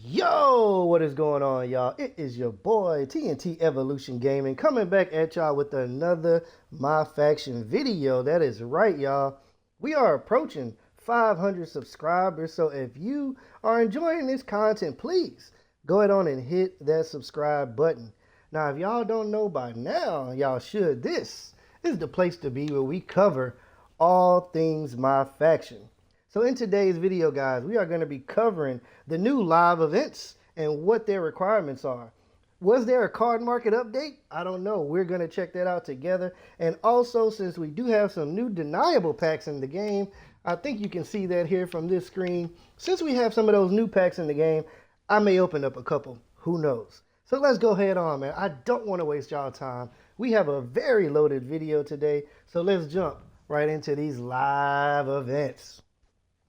Yo, what is going on, y'all? It is your boy TNTEvolution Gaming coming back at y'all with another My Faction video. That is right, y'all. We are approaching 500 subscribers, so if you are enjoying this content, please go ahead on and hit that subscribe button. Now, if y'all don't know by now, y'all should. This is the place to be where we cover all things My Faction. So in today's video, guys, we are going to be covering the new live events and what their requirements are. Was there a card market update? I don't know. We're going to check that out together. And also, since we do have some new deniable packs in the game, I think you can see that here from this screen. Since we have some of those new packs in the game, I may open up a couple. Who knows? So let's go head on, man. I don't want to waste y'all time. We have a very loaded video today, so let's jump right into these live events.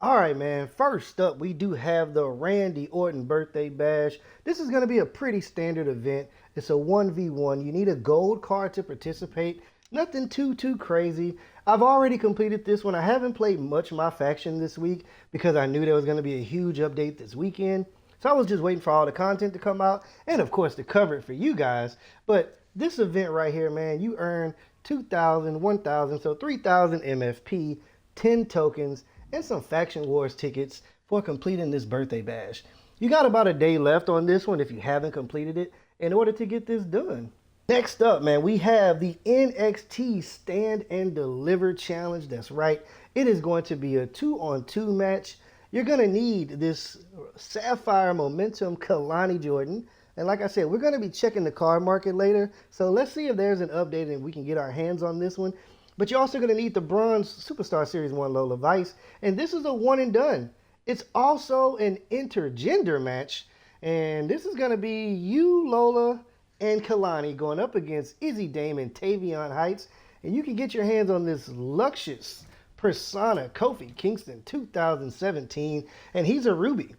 All right, man, first up, we do have the Randy Orton Birthday Bash. This is going to be a pretty standard event. It's a 1v1. You need a gold card to participate. Nothing too crazy. I've already completed this one. I haven't played much My Faction this week because I knew there was going to be a huge update this weekend. So I was just waiting for all the content to come out and, of course, to cover it for you guys. But this event right here, man, you earn 2,000, 1,000, so 3,000 MFP, 10 tokens, and some Faction Wars tickets for completing this birthday bash. You got about a day left on this one if you haven't completed it in order to get this done. Next up, man, we have the NXT Stand and Deliver Challenge. That's right. It is going to be a 2-on-2 match. You're going to need this Sapphire Momentum Kalani Jordan. And like I said, we're going to be checking the card market later. So let's see if there's an update and we can get our hands on this one. But you're also going to need the Bronze Superstar Series 1 Lola Vice. And this is a one and done. It's also an intergender match. And this is going to be you, Lola, and Kalani going up against Izzy Dame and Tavion Heights. And you can get your hands on this Luxus Persona Kofi Kingston 2017. And he's a Ruby.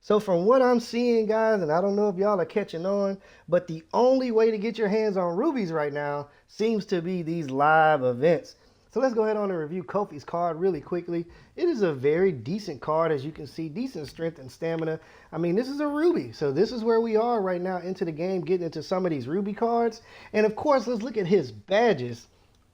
So from what I'm seeing, guys, and I don't know if y'all are catching on, but the only way to get your hands on rubies right now seems to be these live events. So let's go ahead on and review Kofi's card really quickly. It is a very decent card, as you can see, decent strength and stamina. I mean, this is a ruby, so this is where we are right now into the game, getting into some of these ruby cards. And of course, let's look at his badges.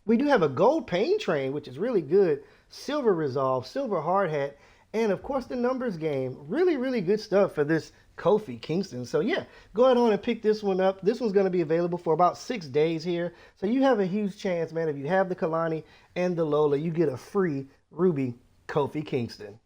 We do have a gold pain train, which is really good, silver resolve, silver hard hat, and of course the numbers game. Really good stuff for this Kofi Kingston. So yeah, go ahead on and pick this one up. This one's going to be available for about 6 days here. So you have a huge chance, man. If you have the Kalani and the Lola, you get a free Ruby Kofi Kingston.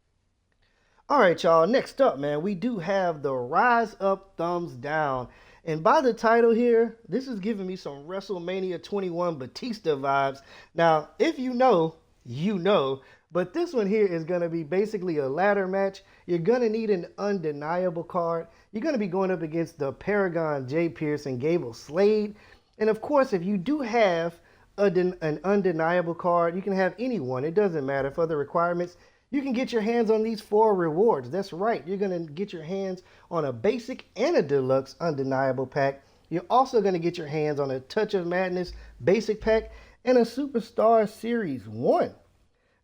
All right, y'all. Next up, man, we do have the Rise Up Thumbs Down. And by the title here, this is giving me some WrestleMania 21 Batista vibes. Now, if you know, you know. But this one here is going to be basically a ladder match. You're going to need an undeniable card. You're going to be going up against the Paragon, Jay Pearson, Gable Slade. And of course, if you do have an undeniable card, you can have anyone. It doesn't matter. For the requirements, you can get your hands on these 4 rewards. That's right. You're going to get your hands on a basic and a deluxe undeniable pack. You're also going to get your hands on a Touch of Madness basic pack and a Superstar Series 1.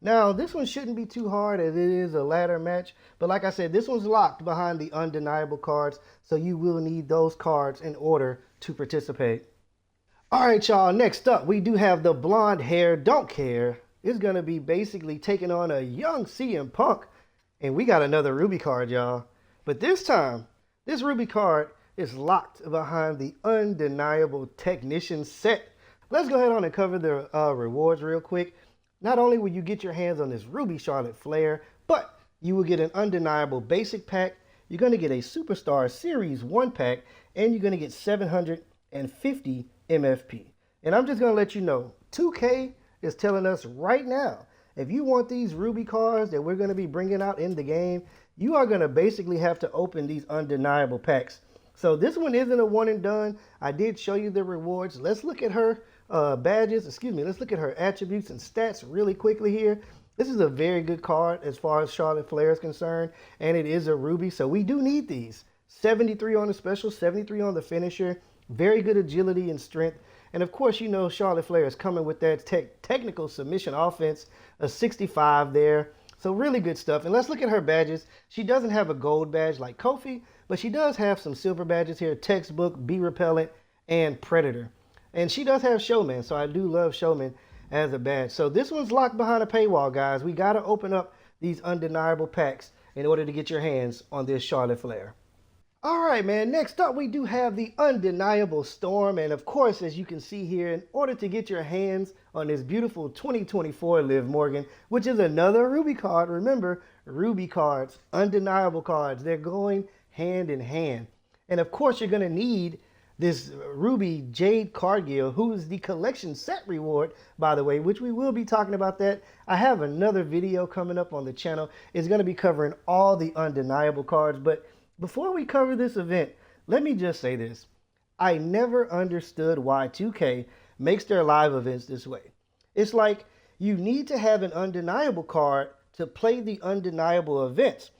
Now, this one shouldn't be too hard as it is a ladder match. But like I said, this one's locked behind the undeniable cards. So you will need those cards in order to participate. All right, y'all. Next up, we do have the Blonde Hair Don't Care. It's going to be basically taking on a young CM Punk. And we got another Ruby card, y'all. But this time, this Ruby card is locked behind the undeniable Technician set. Let's go ahead on and cover the rewards real quick. Not only will you get your hands on this Ruby Charlotte Flair, but you will get an undeniable basic pack. You're going to get a Superstar Series 1 pack, and you're going to get 750 MFP. And I'm just going to let you know, 2K is telling us right now, if you want these Ruby cards that we're going to be bringing out in the game, you are going to basically have to open these undeniable packs. So this one isn't a one and done. I did show you the rewards. Let's look at her badges. Let's look at her attributes and stats really quickly here. This is a very good card as far as Charlotte Flair is concerned, and it is a Ruby, so we do need these. 73 on the special, 73 on the finisher, very good agility and strength, and of course, you know Charlotte Flair is coming with that technical submission offense, a 65 there. So really good stuff. And let's look at her badges. She doesn't have a gold badge like Kofi, but she does have some silver badges here: Textbook, Bee Repellent, and Predator. And she does have Showman, so I do love Showman as a badge. So this one's locked behind a paywall, guys. We got to open up these undeniable packs in order to get your hands on this Charlotte Flair. All right, man, next up we do have the undeniable Storm. And of course, as you can see here, in order to get your hands on this beautiful 2024 Liv Morgan, which is another Ruby card. Remember, Ruby cards, undeniable cards, they're going hand in hand. And of course, you're going to need this Ruby Jade Cargill, who is the collection set reward, by the way, which we will be talking about that. I have another video coming up on the channel. It's going to be covering all the undeniable cards. But before we cover this event, let me just say this. I never understood why 2K makes their live events this way. It's like you need to have an undeniable card to play the undeniable events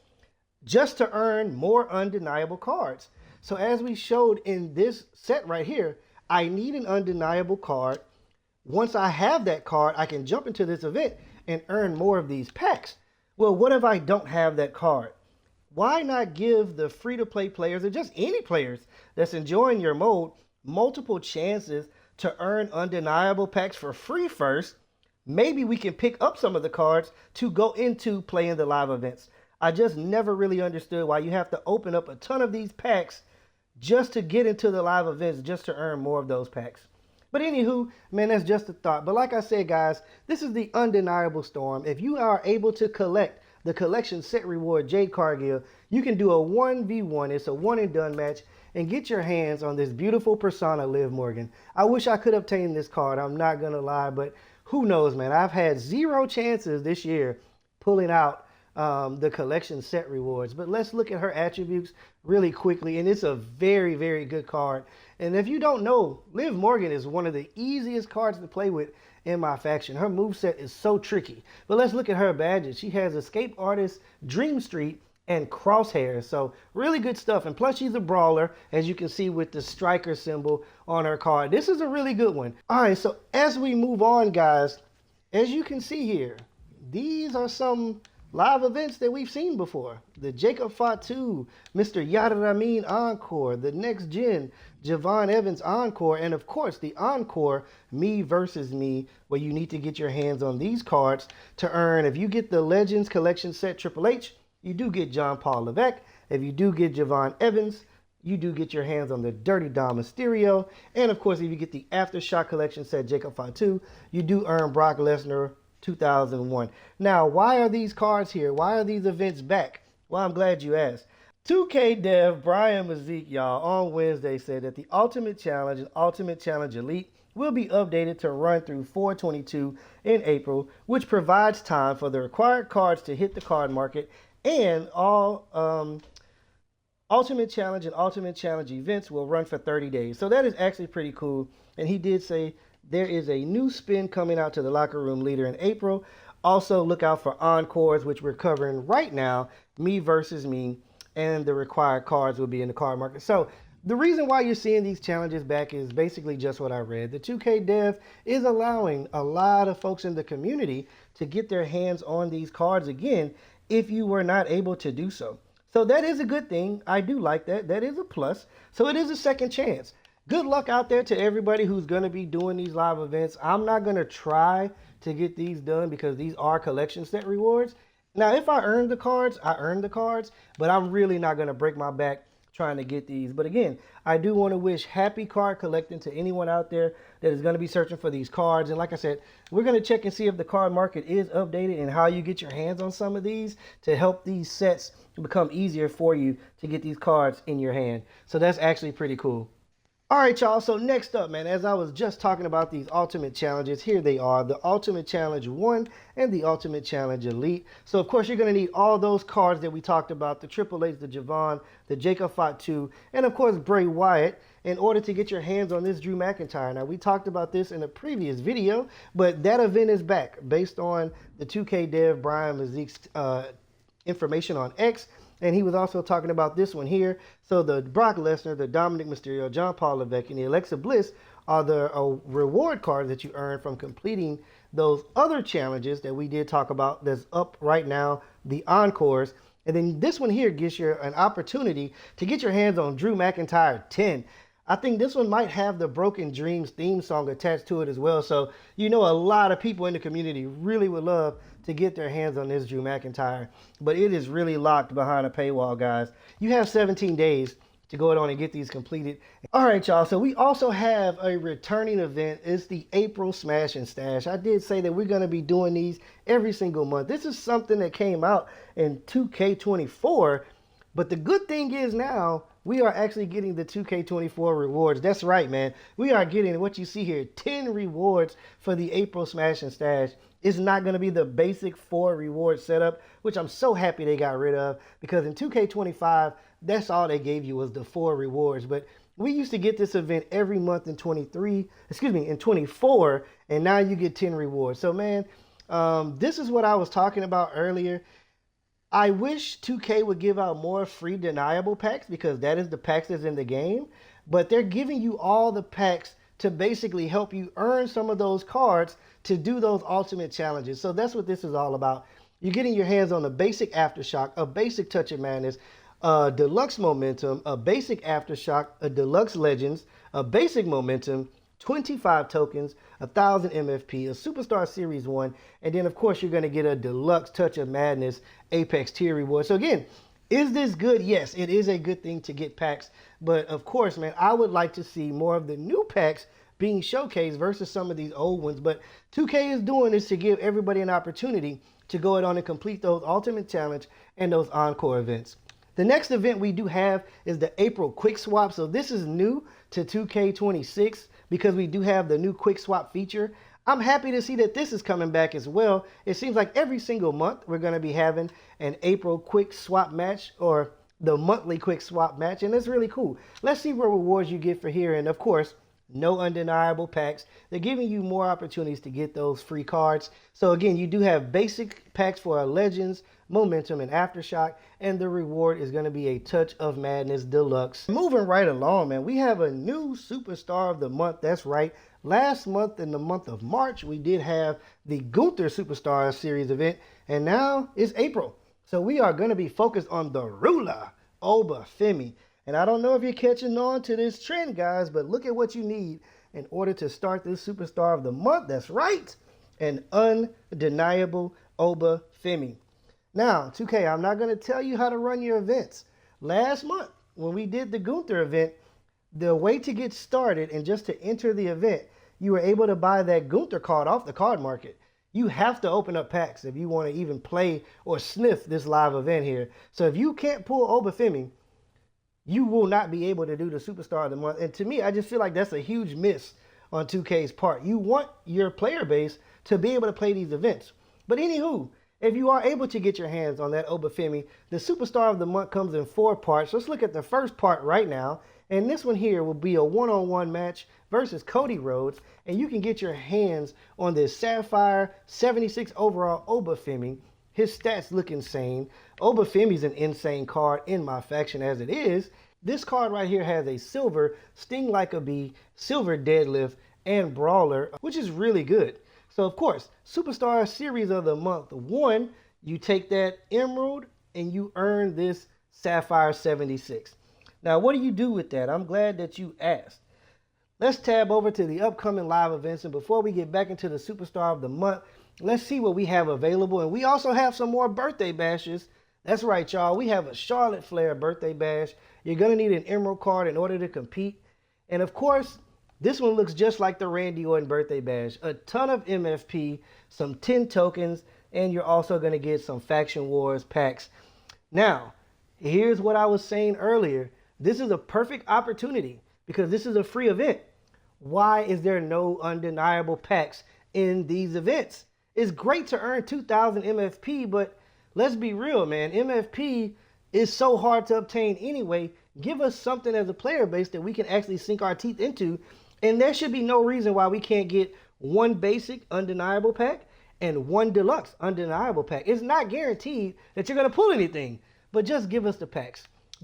just to earn more undeniable cards. So as we showed in this set right here, I need an undeniable card. Once I have that card, I can jump into this event and earn more of these packs. Well, what if I don't have that card? Why not give the free-to-play players, or just any players that's enjoying your mode, multiple chances to earn undeniable packs for free first? Maybe we can pick up some of the cards to go into playing the live events. I just never really understood why you have to open up a ton of these packs just to get into the live events, just to earn more of those packs. But anywho, man, that's just a thought. But like I said, guys, this is the undeniable Storm. If you are able to collect the collection set reward Jade Cargill, you can do a 1v1. It's a one and done match and get your hands on this beautiful persona Liv Morgan. I wish I could obtain this card. I'm not going to lie, but who knows, man. I've had 0 chances this year pulling out the collection set rewards. But let's look at her attributes really quickly. And it's a very, very good card. And if you don't know, Liv Morgan is one of the easiest cards to play with in my faction. Her moveset is so tricky. But let's look at her badges. She has Escape Artist, Dream Street, and Crosshairs. So really good stuff. And plus she's a brawler, as you can see with the striker symbol on her card. This is a really good one. All right, so as we move on, guys, as you can see here, these are some live events that we've seen before. The Jacob Fatu, Mr. Yadiramin Encore, the Next Gen Javon Evans Encore, and of course the Encore Me versus Me, where you need to get your hands on these cards to earn. If you get the Legends Collection Set Triple H, you do get John Paul Levesque. If you do get Javon Evans, you do get your hands on the Dirty Dom Mysterio. And of course, if you get the Aftershock Collection Set Jacob Fatu, you do earn Brock Lesnar 2001. Now, why are these cards here? Why are these events back? Well, I'm glad you asked. 2K Dev Brian Mazik, y'all, on Wednesday said that the Ultimate Challenge and Ultimate Challenge Elite will be updated to run through 4/22 in April, which provides time for the required cards to hit the card market, and all Ultimate Challenge and Ultimate Challenge events will run for 30 days. So that is actually pretty cool. And he did say there is a new spin coming out to the Locker Room Leader in April. Also, look out for Encores, which we're covering right now, Me versus Me, and the required cards will be in the card market. So the reason why you're seeing these challenges back is basically just what I read. The 2K Dev is allowing a lot of folks in the community to get their hands on these cards again if you were not able to do so. So that is a good thing. I do like that. That is a plus. So it is a second chance. Good luck out there to everybody who's going to be doing these live events. I'm not going to try to get these done because these are collection set rewards. Now, if I earn the cards, I earn the cards, but I'm really not going to break my back trying to get these. But again, I do want to wish happy card collecting to anyone out there that is going to be searching for these cards. And like I said, we're going to check and see if the card market is updated and how you get your hands on some of these to help these sets become easier for you to get these cards in your hand. So that's actually pretty cool. All right, y'all. So next up, man, as I was just talking about these ultimate challenges, here they are, the Ultimate Challenge 1 and the Ultimate Challenge Elite. So, of course, you're going to need all those cards that we talked about, the Triple H, the Javon, the Jacob Fatu, and, of course, Bray Wyatt, in order to get your hands on this Drew McIntyre. Now, we talked about this in a previous video, but that event is back based on the 2K Dev Brian Mazik's information on X. And he was also talking about this one here. So the Brock Lesnar, the Dominic Mysterio, John Paul Levesque, and the Alexa Bliss are the reward cards that you earn from completing those other challenges that we did talk about that's up right now, the Encores. And then this one here gives you an opportunity to get your hands on Drew McIntyre 10. I think this one might have the Broken Dreams theme song attached to it as well. So, you know, a lot of people in the community really would love to get their hands on this Drew McIntyre. But it is really locked behind a paywall, guys. You have 17 days to go on and get these completed. All right, y'all. So we also have a returning event. It's the April Smash and Stash. I did say that we're going to be doing these every single month. This is something that came out in 2K24. But the good thing is now we are actually getting the 2K24 rewards. That's right, man. We are getting what you see here, 10 rewards for the April Smash and Stash. It's not going to be the basic 4 reward setup, which I'm so happy they got rid of, because in 2K25, that's all they gave you was the 4 rewards. But we used to get this event every month in 24, and now you get 10 rewards. So, man, this is what I was talking about earlier. I wish 2K would give out more free deniable packs, because that is the packs that's in the game. But they're giving you all the packs to basically help you earn some of those cards to do those ultimate challenges. So that's what this is all about. You're getting your hands on a basic Aftershock, a basic Touch of Madness, a Deluxe Momentum, a basic Aftershock, a Deluxe Legends, a basic Momentum, 25 tokens, 1,000 MFP, a Superstar Series 1, and then of course you're going to get a Deluxe Touch of Madness Apex tier reward. So again, is this good? Yes, it is a good thing to get packs, but of course, man, I would like to see more of the new packs being showcased versus some of these old ones. But 2K is doing this to give everybody an opportunity to go on and complete those Ultimate Challenge and those Encore events. The next event we do have is the April Quick Swap. So this is new to 2K26 because we do have the new Quick Swap feature. I'm happy to see that this is coming back as well. It seems like every single month we're going to be having an April Quick Swap match, or the monthly Quick Swap match, and it's really cool. Let's see what rewards you get for here, and of course, no undeniable packs. They're giving you more opportunities to get those free cards. So again, you do have basic packs for our Legends, Momentum, and Aftershock, and the reward is going to be a Touch of Madness Deluxe. Moving right along, man, we have a new Superstar of the Month. That's right. Last month, in the month of March, we did have the Gunther Superstar Series event, and now it's April. So we are going to be focused on the ruler, Obafemi. And I don't know if you're catching on to this trend, guys, but look at what you need in order to start this Superstar of the Month. That's right, an undeniable Obafemi. Now, 2K, I'm not going to tell you how to run your events. Last month, when we did the Gunther event, the way to get started and just to enter the event, you were able to buy that Gunther card off the card market. You have to open up packs if you want to even play or sniff this live event here. So if you can't pull Obafemi, you will not be able to do the Superstar of the Month. And to me, I just feel like that's a huge miss on 2K's part. You want your player base to be able to play these events. But anywho, if you are able to get your hands on that Obafemi, the Superstar of the Month comes in 4 parts. Let's look at the first part right now. And this one here will be a one-on-one match versus Cody Rhodes. And you can get your hands on this Sapphire 76 overall Obafemi. His stats look insane. Obafemi's an insane card in my faction as it is. This card right here has a silver Sting Like a Bee, silver deadlift, and brawler, which is really good. So of course, Superstar Series of the Month 1, you take that emerald and you earn this Sapphire 76. Now, what do you do with that? I'm glad that you asked. Let's tab over to the upcoming live events, and before we get back into the Superstar of the Month, let's see what we have available. And we also have some more birthday bashes. That's right, y'all. We have a Charlotte Flair birthday bash. You're going to need an emerald card in order to compete. And of course, this one looks just like the Randy Orton birthday bash. A ton of MFP, some 10 tokens, and you're also going to get some Faction Wars packs. Now, here's what I was saying earlier. This is a perfect opportunity because this is a free event. Why is there no undeniable packs in these events? It's great to earn 2,000 MFP, but let's be real, man. MFP is so hard to obtain anyway. Give us something as a player base that we can actually sink our teeth into, and there should be no reason why we can't get one basic undeniable pack and one deluxe undeniable pack. It's not guaranteed that you're going to pull anything, but just give us the packs.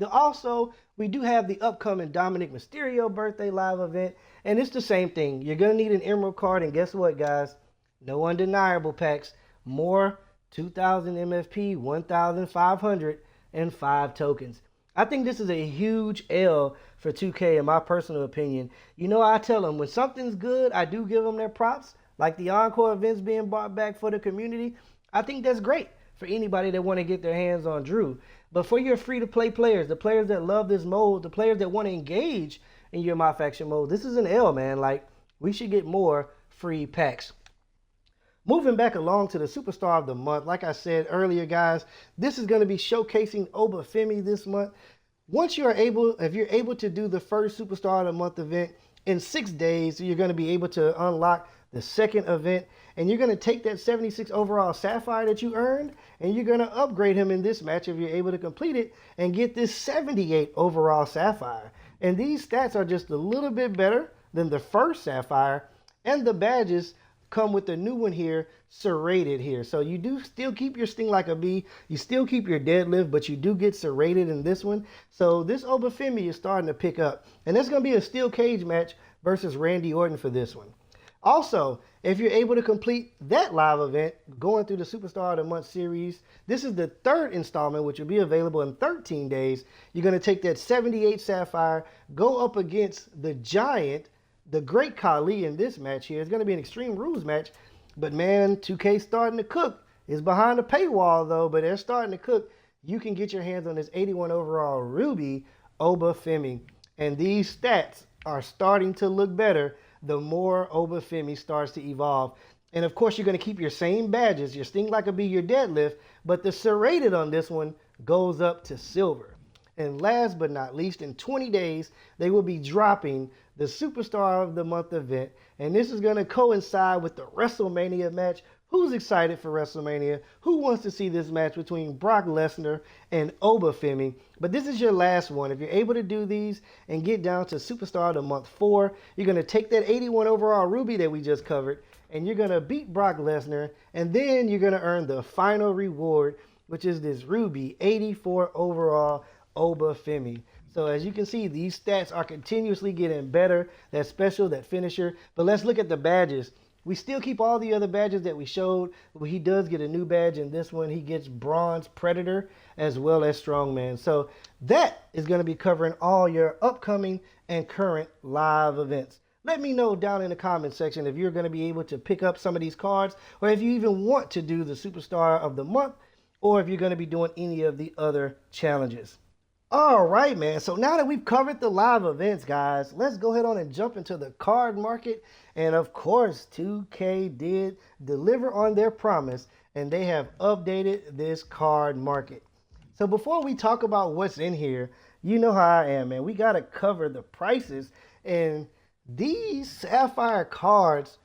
Also, we do have the upcoming Dominic Mysterio birthday live event, and it's the same thing. You're going to need an emerald card, and guess what, guys? No undeniable packs. More 2,000 MFP, 1,500, and 5 tokens. I think this is a huge L for 2K in my personal opinion. You know, I tell them when something's good, I do give them their props. Like the Encore events being brought back for the community. I think that's great for anybody that want to get their hands on Drew. But for your free-to-play players, the players that love this mode, the players that want to engage in your My Faction mode, this is an L, man. Like, we should get more free packs. Moving back along to the Superstar of the Month, like I said earlier, guys, this is going to be showcasing Obafemi this month. Once you're able, if you're able to do the first Superstar of the Month event in 6 days, you're going to be able to unlock the second event, and you're going to take that 76 overall Sapphire that you earned, and you're going to upgrade him in this match if you're able to complete it and get this 78 overall Sapphire. And these stats are just a little bit better than the first Sapphire, and the badges come with the new one here, serrated here. So you do still keep your sting like a bee, you still keep your deadlift, but you do get serrated in this one. So this Obafemi is starting to pick up, and there's going to be a steel cage match versus Randy Orton for this one. Also, if you're able to complete that live event, going through the Superstar of the Month series, this is the third installment, which will be available in 13 days. You're going to take that 78 Sapphire, go up against the Giant, the Great Khali in this match here. It's going to be an Extreme Rules match, but man, 2K starting to cook. It's behind the paywall though, but they're starting to cook. You can get your hands on this 81 overall Ruby Obafemi, and these stats are starting to look better the more Obafemi starts to evolve. And of course, you're going to keep your same badges, your sting like a bee, your deadlift, but the serrated on this one goes up to silver. And last but not least, in 20 days, they will be dropping the Superstar of the Month event. And this is going to coincide with the WrestleMania match. Who's excited for WrestleMania? Who wants to see this match between Brock Lesnar and Obafemi? But this is your last one. If you're able to do these and get down to Superstar of the Month 4, you're going to take that 81 overall Ruby that we just covered, and you're going to beat Brock Lesnar, and then you're going to earn the final reward, which is this Ruby 84 overall Obafemi. So as you can see, these stats are continuously getting better. That special, that finisher. But let's look at the badges. We still keep all the other badges that we showed, but he does get a new badge in this one. He gets Bronze Predator as well as Strongman. So that is going to be covering all your upcoming and current live events. Let me know down in the comment section if you're going to be able to pick up some of these cards, or if you even want to do the Superstar of the Month, or if you're going to be doing any of the other challenges. All right, man. So now that we've covered the live events, guys, let's go ahead on and jump into the card market. And of course, 2K did deliver on their promise, and they have updated this card market. So before we talk about what's in here, you know how I am, man. We got to cover the prices. And these Sapphire cards,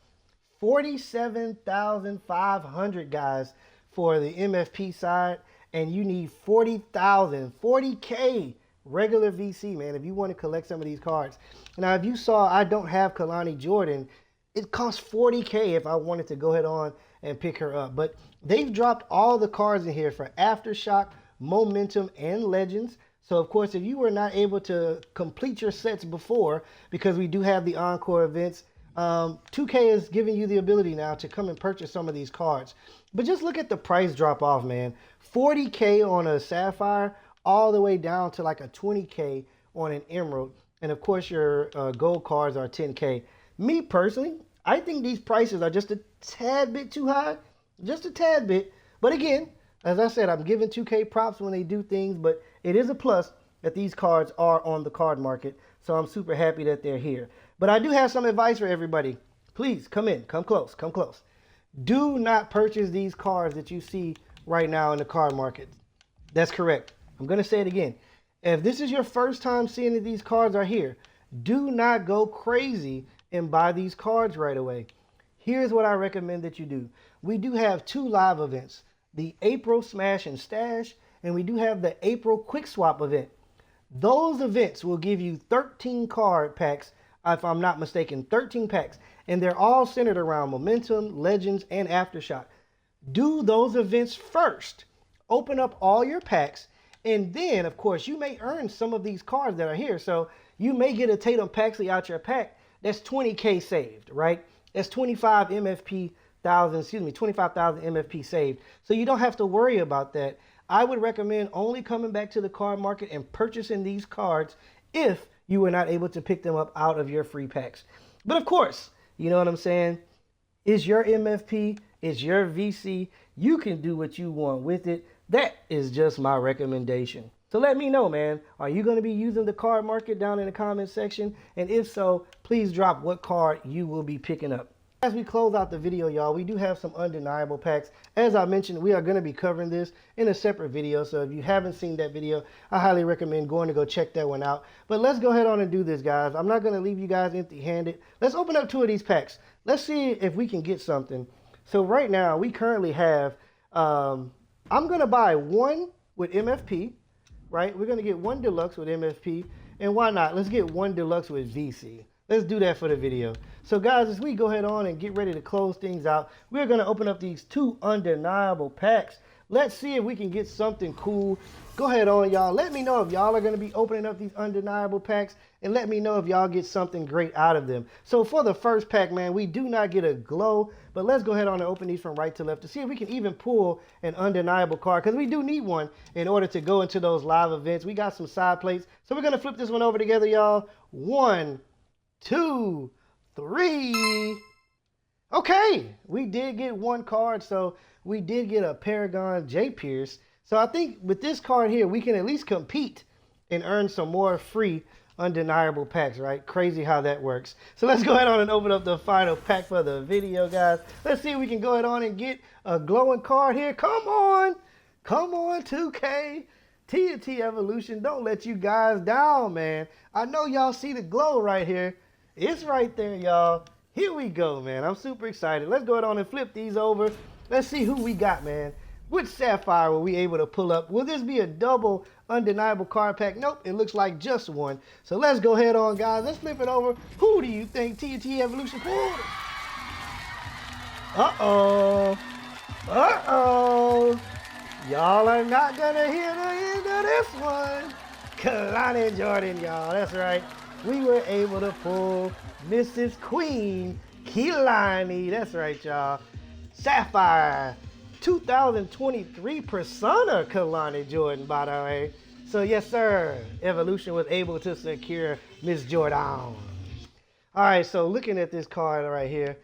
47,500, guys, for the MFP side. And you need 40,000, 40K regular VC, man, if you want to collect some of these cards. Now, if you saw, I don't have Kalani Jordan. It costs 40K if I wanted to go ahead on and pick her up. But they've dropped all the cards in here for Aftershock, Momentum, and Legends. So, of course, if you were not able to complete your sets before, because we do have the Encore events, 2K is giving you the ability now to come and purchase some of these cards. But just look at the price drop off, man. 40K on a Sapphire, all the way down to like a 20K on an Emerald. And of course, your gold cards are 10K. Me personally, I think these prices are just a tad bit too high. Just a tad bit. But again, as I said, I'm giving 2K props when they do things, but it is a plus that these cards are on the card market. So I'm super happy that they're here. But I do have some advice for everybody. Please come in, come close, come close. Do not purchase these cards that you see right now in the card market. That's correct. I'm going to say it again. If this is your first time seeing that these cards are here, do not go crazy and buy these cards right away. Here's what I recommend that you do. We do have 2 live events, the April Smash and Stash, and we do have the April Quick Swap event. Those events will give you 13 card packs, if I'm not mistaken, 13 packs, and they're all centered around Momentum, Legends, and Aftershock. Do those events first. Open up all your packs, and then, of course, you may earn some of these cards that are here. So you may get a Tatum Paxley out your pack. That's 20K saved, right? That's 25 MFP, 25,000 MFP saved. So you don't have to worry about that. I would recommend only coming back to the card market and purchasing these cards if you were not able to pick them up out of your free packs. But of course, you know what I'm saying? It's your MFP, it's your VC. You can do what you want with it. That is just my recommendation. So let me know, man. Are you going to be using the card market down in the comment section? And if so, please drop what card you will be picking up. As we close out the video, y'all, we do have some undeniable packs. As I mentioned, we are going to be covering this in a separate video. So if you haven't seen that video, I highly recommend going to go check that one out. But let's go ahead on and do this, guys. I'm not going to leave you guys empty-handed. Let's open up 2 of these packs. Let's see if we can get something. So right now, we currently have, I'm going to buy 1 with MFP, right? We're going to get 1 Deluxe with MFP. And why not? Let's get 1 Deluxe with VC. Let's do that for the video. So guys, as we go ahead on and get ready to close things out, we're going to open up these 2 undeniable packs. Let's see if we can get something cool. Go ahead on, y'all. Let me know if y'all are going to be opening up these undeniable packs, and let me know if y'all get something great out of them. So for the first pack, man, we do not get a glow, but let's go ahead on and open these from right to left to see if we can even pull an undeniable card, because we do need one in order to go into those live events. We got some side plates, so we're going to flip this one over together, y'all. 1, 2, 3. Okay, we did get 1 card, so we did get a Paragon J Pierce. So I think with this card here, we can at least compete and earn some more free undeniable packs, right? Crazy how that works. So let's go ahead on and open up the final pack for the video, guys. Let's see if we can go ahead on and get a glowing card here. Come on, 2K. TNTEvolution, don't let you guys down, man. I know y'all see the glow right here. It's right there, y'all. Here we go, man. I'm super excited. Let's go ahead on and flip these over. Let's see who we got, man. Which Sapphire were we able to pull up? Will this be a double undeniable card pack? Nope, it looks like just one. So let's go ahead on, guys. Let's flip it over. Who do you think TNTEvolution pulled? Uh-oh. Uh-oh. Y'all are not gonna hear the end of this one. Kalani Jordan, y'all. That's right. We were able to pull Mrs. Queen Kehlani. That's right, y'all. Sapphire 2023 Persona Kalani Jordan, by the way. So yes, sir. Evolution was able to secure Miss Jordan. All right, so looking at this card right here,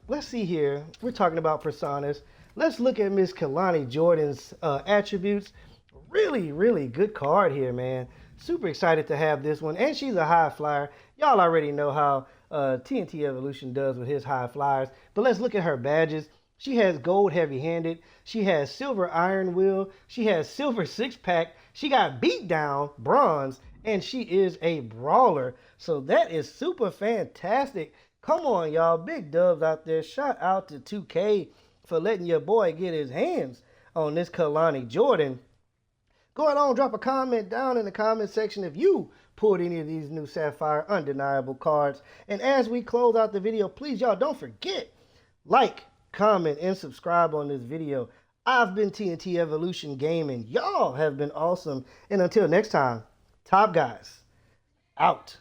let's see here. We're talking about personas. Let's look at Miss Kalani Jordan's attributes. Really, really good card here, man. Super excited to have this one. And she's a high flyer. Y'all already know how TNTEvolution does with his high flyers. But let's look at her badges. She has gold heavy-handed. She has silver iron will. She has silver six-pack. She got beat down bronze. And she is a brawler. So that is super fantastic. Come on, y'all. Big dubs out there. Shout out to 2K for letting your boy get his hands on this Kalani Jordan. Go ahead on, drop a comment down in the comment section if you pulled any of these new Sapphire undeniable cards. And as we close out the video, please, y'all, don't forget, like, comment, and subscribe on this video. I've been TNTEvolution Gaming. Y'all have been awesome. And until next time, Top Guys, out.